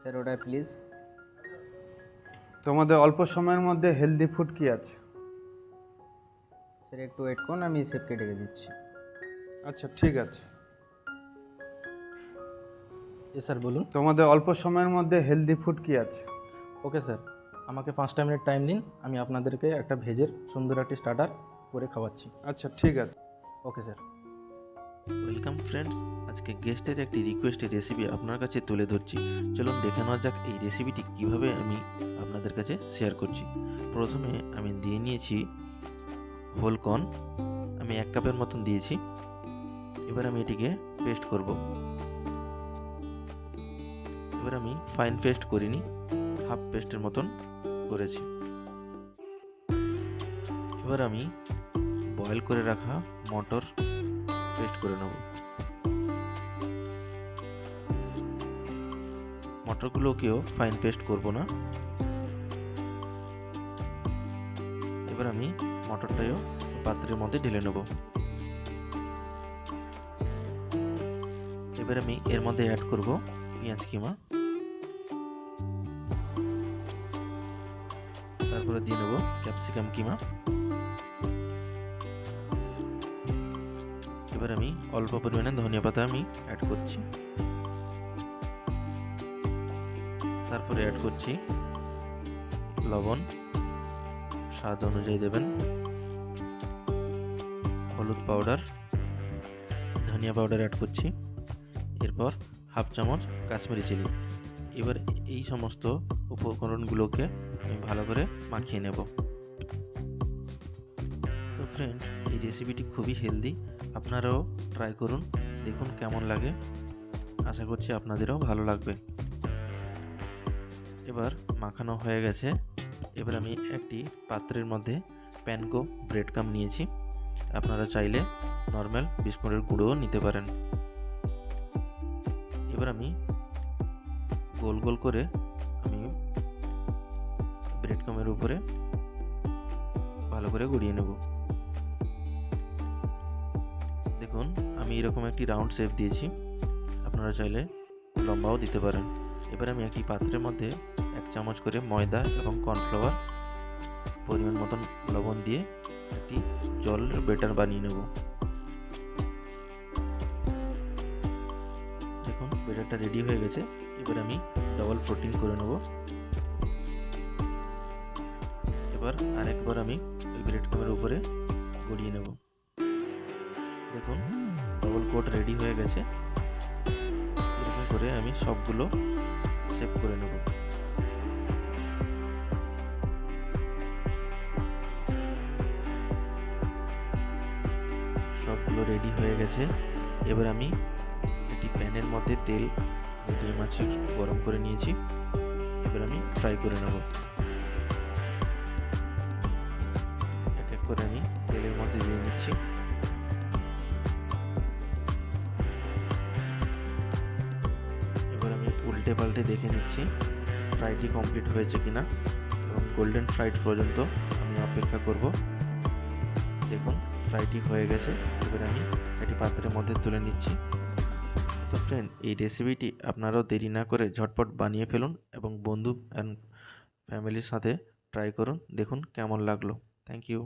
Sir order please. তোমাদের অল্প সময়ের মধ্যে হেলদি ফুড কি আছে? স্যার একটু ওয়েট করুন, আমি শেফকে ডেকে দিচ্ছি। আচ্ছা ঠিক আছে। স্যার বলুন। তোমাদের অল্প সময়ের মধ্যে হেলদি ফুড কি আছে? ওকে স্যার, আমাকে 5টা মিনিট টাইম দিন, আমি আপনাদেরকে একটা ভেজের সুন্দর একটি স্টার্টার করে খাওয়াচ্ছি। আচ্ছা ঠিক আছে। Okay sir. ওয়েলকাম ফ্রেন্ডস, আজকে গেস্টের একটি রিকোয়েস্টের রেসিপি আপনার কাছে তুলে ধরছি। চলুন দেখে নেওয়া যাক এই রেসিপিটি কিভাবে আমি আপনাদের কাছে শেয়ার করছি। প্রথমে আমি দিয়ে নিয়েছি হোল কর্ন, আমি 1 কাপের মতন দিয়েছি। এবার আমি এটিকে পেস্ট করব। এবার আমি ফাইন পেস্ট করিনি, হাফ পেস্টের মতন করেছি। এবার আমি বয়েল করে রাখা মটর পেস্ট করে নেব। মটরগুলোকেও ফাইন পেস্ট করব না। এবার আমি মটরটাও পাত্রের মধ্যে ঢেলে নেব। এবার আমি এর মধ্যে অ্যাড করব পেঁয়াজ কিমা, তারপরে দিয়ে নেব ক্যাপসিকাম কিমা। এবার আমি অল্প পরিমাণে ধনিয়া পাতা আমি অ্যাড করছি। তারপরে অ্যাড করছি লবণ, স্বাদ অনুযায়ী দেবেন, হলুদ পাউডার, ধনিয়া পাউডার অ্যাড করছি। এরপর হাফ চামচ কাশ্মীরি চিলি। এবার এই সমস্ত উপকরণগুলোকে আমি ভালো করে মাখিয়ে নেব। তো ফ্রেন্ডস, এই রেসিপিটি খুবই হেলদি, আপনারাও ট্রাই করুন, দেখুন কেমন লাগে। আশা করছি আপনাদেরও ভালো লাগবে। এবার মাখানো হয়ে গেছে। এবার আমি একটি পাত্রের মধ্যে প্যানকো ব্রেড কাম নিয়েছি। আপনারা চাইলে নর্মাল বিস্কুটের গুঁড়োও নিতে পারেন। এবার আমি গোল গোল করে আমি ব্রেড কামের উপরে ভালো করে গড়িয়ে নেব। দেখুন আমি এরকম একটি রাউন্ড শেপ দিয়েছি, আপনারা চাইলে লম্বাও দিতে পারেন। এবার আমি একটি পাত্রের মধ্যে 1 চামচ করে ময়দা এবং কর্নফ্লাওয়ার, পরিমাণ মতন লবণ দিয়ে একটি জলের ব্যাটার বানিয়ে নেব। দেখুন ব্যাটারটা রেডি হয়ে গেছে। এবার আমি ডাবল ফোল্ডিং করে নেব। এবার আরেকবার আমি ওই ব্রেড ক্রামের উপরে গড়িয়ে নেব। দেখুন ডাবল কোট রেডি হয়ে গেছে। এরকম করে আমি সবগুলো সেভ করে নেব। সবগুলো রেডি হয়ে গেছে। এবার আমি একটি প্যানের মধ্যে তেল মিডিয়াম আঁচে গরম করে নিয়েছি। এবার আমি ফ্রাই করে নেব। এক এক করে আমি তেলের মধ্যে দিয়ে নিচ্ছি। এবার আমি উল্টে পাল্টে দেখে নিচ্ছি ফ্রাইটি কমপ্লিট হয়েছে কিনা, এবং গোল্ডেন ফ্রাইড পর্যন্ত আমি অপেক্ষা করব। দেখুন ফ্রাইটি হয়ে গেছে। এবার আমি একটি পাত্রের মধ্যে তুলে নিচ্ছি। তো ফ্রেন্ড, এই রেসিপিটি আপনারাও দেরি না করে ঝটপট বানিয়ে ফেলুন এবং বন্ধু অ্যান্ড ফ্যামিলির সাথে ট্রাই করুন, দেখুন কেমন লাগলো। Thank you.